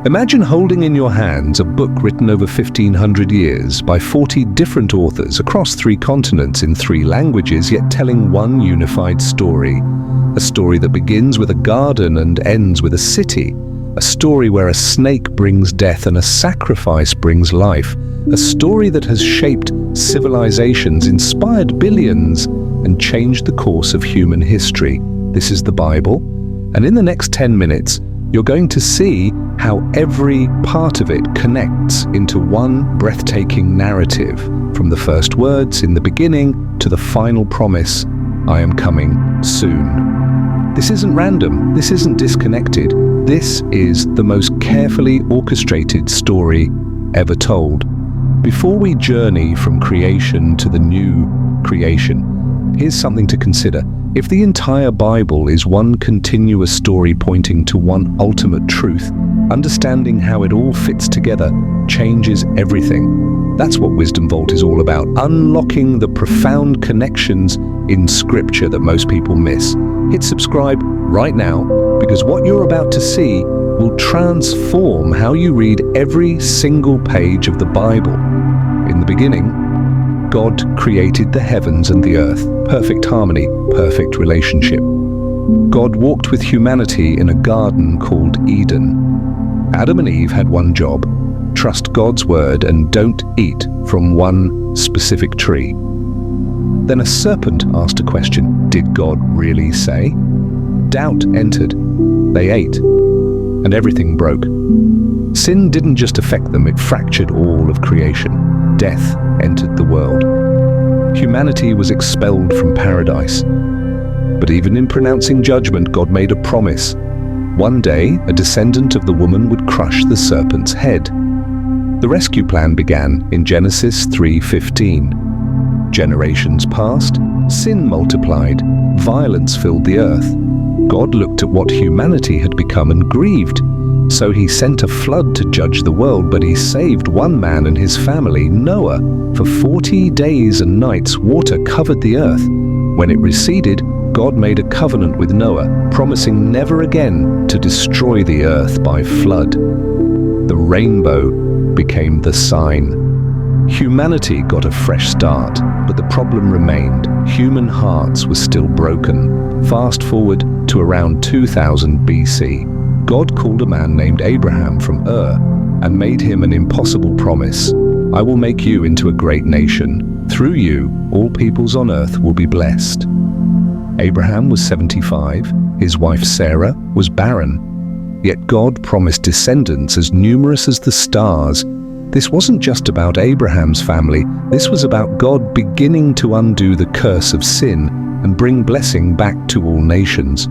Imagine holding in your hands a book written over 1,500 years by 40 different authors across 3 continents in 3 languages, yet telling one unified story. A story that begins with a garden and ends with a city. A story where a snake brings death and a sacrifice brings life. A story that has shaped civilizations, inspired billions, and changed the course of human history. This is the Bible, and in the next 10 minutes, you're going to see how every part of it connects into one breathtaking narrative, from the first words in the beginning to the final promise, I am coming soon. This isn't random, this isn't disconnected. This is the most carefully orchestrated story ever told. Before we journey from creation to the new creation, here's something to consider. If the entire Bible is one continuous story pointing to one ultimate truth, understanding how it all fits together changes everything. That's what Wisdom Vault is all about, unlocking the profound connections in Scripture that most people miss. Hit subscribe right now, because what you're about to see will transform how you read every single page of the Bible. In the beginning, God created the heavens and the earth. Perfect harmony, perfect relationship. God walked with humanity in a garden called Eden. Adam and Eve had one job: trust God's word and don't eat from one specific tree. Then a serpent asked a question: did God really say? Doubt entered. They ate, and everything broke. Sin didn't just affect them, it fractured all of creation. Death entered the world. Humanity was expelled from paradise. But even in pronouncing judgment, God made a promise. One day, a descendant of the woman would crush the serpent's head. The rescue plan began in Genesis 3:15. Generations passed, sin multiplied, violence filled the earth. God looked at what humanity had become and grieved. So he sent a flood to judge the world, but he saved one man and his family, Noah. For 40 days and nights, water covered the earth. When it receded, God made a covenant with Noah, promising never again to destroy the earth by flood. The rainbow became the sign. Humanity got a fresh start, but the problem remained. Human hearts were still broken. Fast forward to around 2000 BC. God called a man named Abraham from Ur and made him an impossible promise. I will make you into a great nation. Through you, all peoples on earth will be blessed. Abraham was 75. His wife Sarah was barren. Yet God promised descendants as numerous as the stars. This wasn't just about Abraham's family. This was about God beginning to undo the curse of sin and bring blessing back to all nations.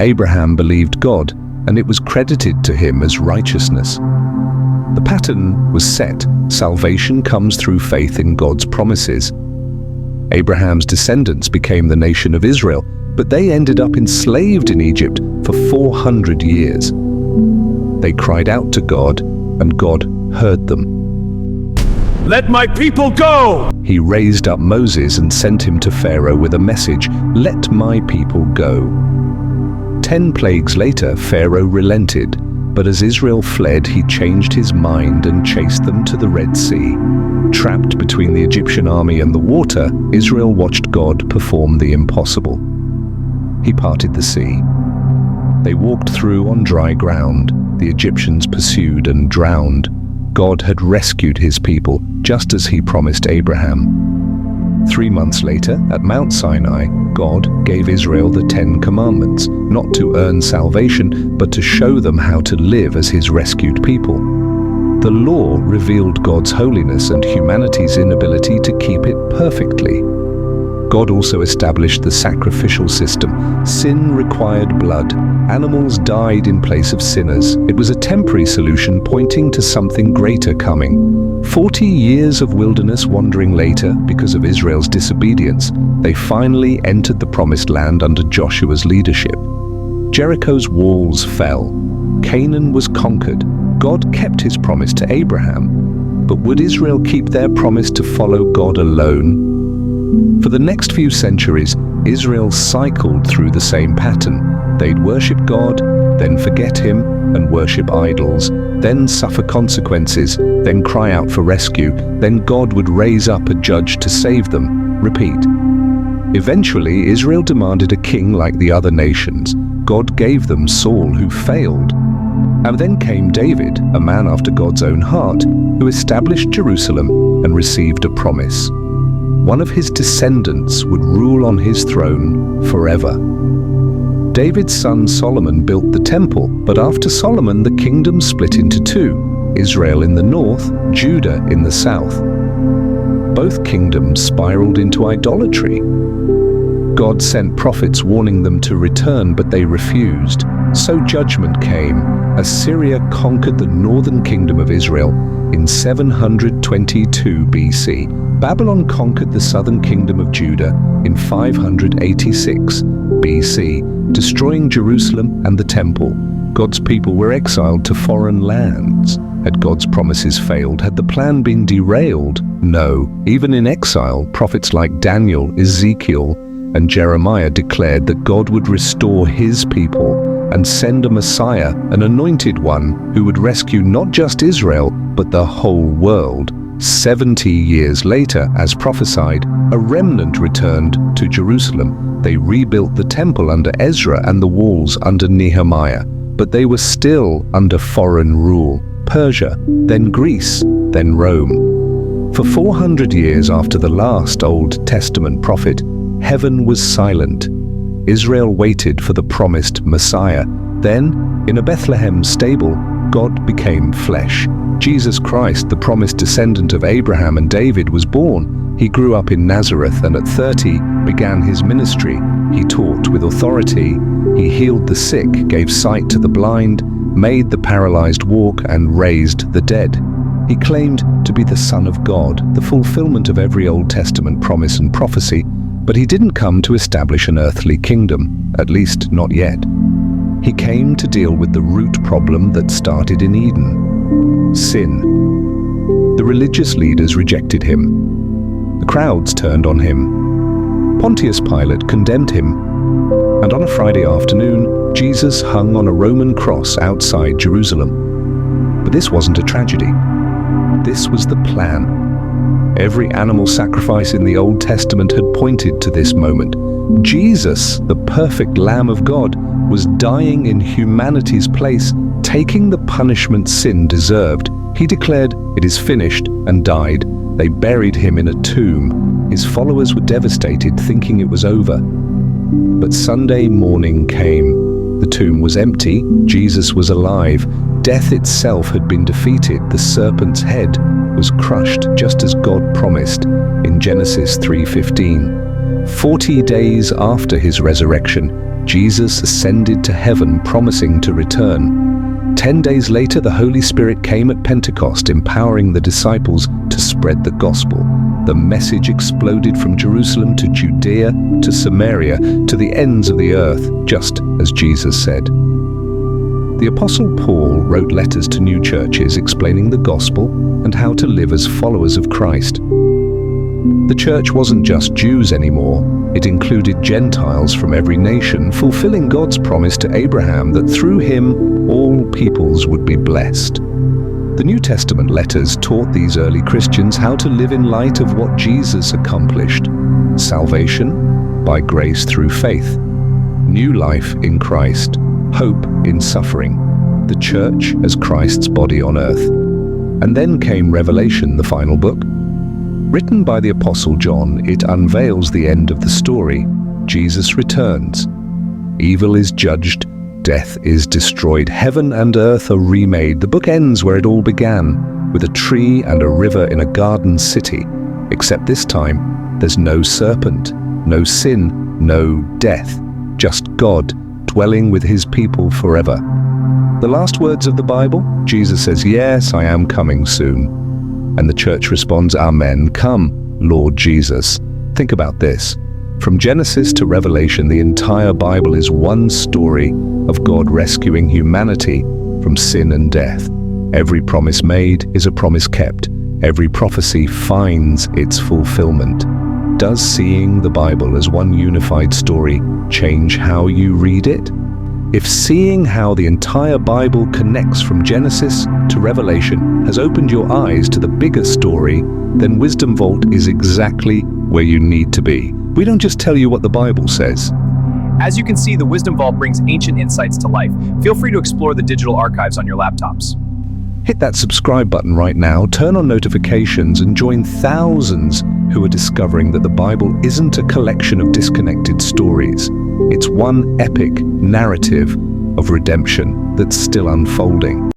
Abraham believed God, and it was credited to him as righteousness. The pattern was set. Salvation comes through faith in God's promises. Abraham's descendants became the nation of Israel, but they ended up enslaved in Egypt for 400 years. They cried out to God, and God heard them. Let my people go! He raised up Moses and sent him to Pharaoh with a message: let my people go. 10 plagues later, Pharaoh relented, but as Israel fled, he changed his mind and chased them to the Red Sea. Trapped between the Egyptian army and the water, Israel watched God perform the impossible. He parted the sea. They walked through on dry ground. The Egyptians pursued and drowned. God had rescued his people, just as he promised Abraham. 3 months later, at Mount Sinai, God gave Israel the 10 Commandments, not to earn salvation, but to show them how to live as his rescued people. The law revealed God's holiness and humanity's inability to keep it perfectly. God also established the sacrificial system. Sin required blood. Animals died in place of sinners. It was a temporary solution pointing to something greater coming. 40 years of wilderness wandering later, because of Israel's disobedience, they finally entered the promised land under Joshua's leadership. Jericho's walls fell. Canaan was conquered. God kept his promise to Abraham. But would Israel keep their promise to follow God alone? For the next few centuries, Israel cycled through the same pattern. They'd worship God, then forget him and worship idols, then suffer consequences, then cry out for rescue, then God would raise up a judge to save them. Repeat. Eventually, Israel demanded a king like the other nations. God gave them Saul, who failed. And then came David, a man after God's own heart, who established Jerusalem and received a promise. One of his descendants would rule on his throne forever. David's son Solomon built the temple, but after Solomon the kingdom split into two, Israel in the north, Judah in the south. Both kingdoms spiraled into idolatry. God sent prophets warning them to return, but they refused. So judgment came. Assyria conquered the northern kingdom of Israel in 722 BC. Babylon conquered the southern kingdom of Judah in 586 BC, destroying Jerusalem and the temple. God's people were exiled to foreign lands. Had God's promises failed? Had the plan been derailed? No. Even in exile, prophets like Daniel, Ezekiel, and Jeremiah declared that God would restore his people and send a Messiah, an anointed one, who would rescue not just Israel, but the whole world. 70 years later, as prophesied, a remnant returned to Jerusalem. They rebuilt the temple under Ezra and the walls under Nehemiah. But they were still under foreign rule. Persia, then Greece, then Rome. For 400 years after the last Old Testament prophet, heaven was silent. Israel waited for the promised Messiah. Then, in a Bethlehem stable, God became flesh. Jesus Christ, the promised descendant of Abraham and David, was born. He grew up in Nazareth and at 30 began his ministry. He taught with authority. He healed the sick, gave sight to the blind, made the paralyzed walk, and raised the dead. He claimed to be the Son of God, the fulfillment of every Old Testament promise and prophecy, but he didn't come to establish an earthly kingdom, at least not yet. He came to deal with the root problem that started in Eden: sin. The religious leaders rejected him. The crowds turned on him. Pontius Pilate condemned him. And on a Friday afternoon, Jesus hung on a Roman cross outside Jerusalem. But this wasn't a tragedy. This was the plan. Every animal sacrifice in the Old Testament had pointed to this moment. Jesus, the perfect Lamb of God, was dying in humanity's place, taking the punishment sin deserved. He declared, "It is finished," and died. They buried him in a tomb. His followers were devastated, thinking it was over. But Sunday morning came. The tomb was empty. Jesus was alive. Death itself had been defeated. The serpent's head was crushed, just as God promised in Genesis 3:15. 40 days after his resurrection, Jesus ascended to heaven, promising to return. 10 days later, the Holy Spirit came at Pentecost, empowering the disciples to spread the gospel. The message exploded from Jerusalem to Judea to Samaria to the ends of the earth, just as Jesus said. The Apostle Paul wrote letters to new churches explaining the gospel and how to live as followers of Christ. The church wasn't just Jews anymore. It included Gentiles from every nation, fulfilling God's promise to Abraham that through him all peoples would be blessed. The New Testament letters taught these early Christians how to live in light of what Jesus accomplished: salvation by grace through faith, new life in Christ, hope in suffering, the church as Christ's body on earth. And then came Revelation, the final book. Written by the Apostle John, it unveils the end of the story. Jesus returns. Evil is judged. Death is destroyed. Heaven and earth are remade. The book ends where it all began, with a tree and a river in a garden city. Except this time, there's no serpent, no sin, no death. Just God dwelling with his people forever. The last words of the Bible? Jesus says, "Yes, I am coming soon." And the church responds, "Amen. Come, Lord Jesus." Think about this. From Genesis to Revelation, the entire Bible is one story of God rescuing humanity from sin and death. Every promise made is a promise kept. Every prophecy finds its fulfillment. Does seeing the Bible as one unified story change how you read it? If seeing how the entire Bible connects from Genesis to Revelation has opened your eyes to the bigger story, then Wisdom Vault is exactly where you need to be. We don't just tell you what the Bible says. As you can see, the Wisdom Vault brings ancient insights to life. Feel free to explore the digital archives on your laptops. Hit that subscribe button right now, turn on notifications, and join thousands who are discovering that the Bible isn't a collection of disconnected stories. It's one epic narrative of redemption that's still unfolding.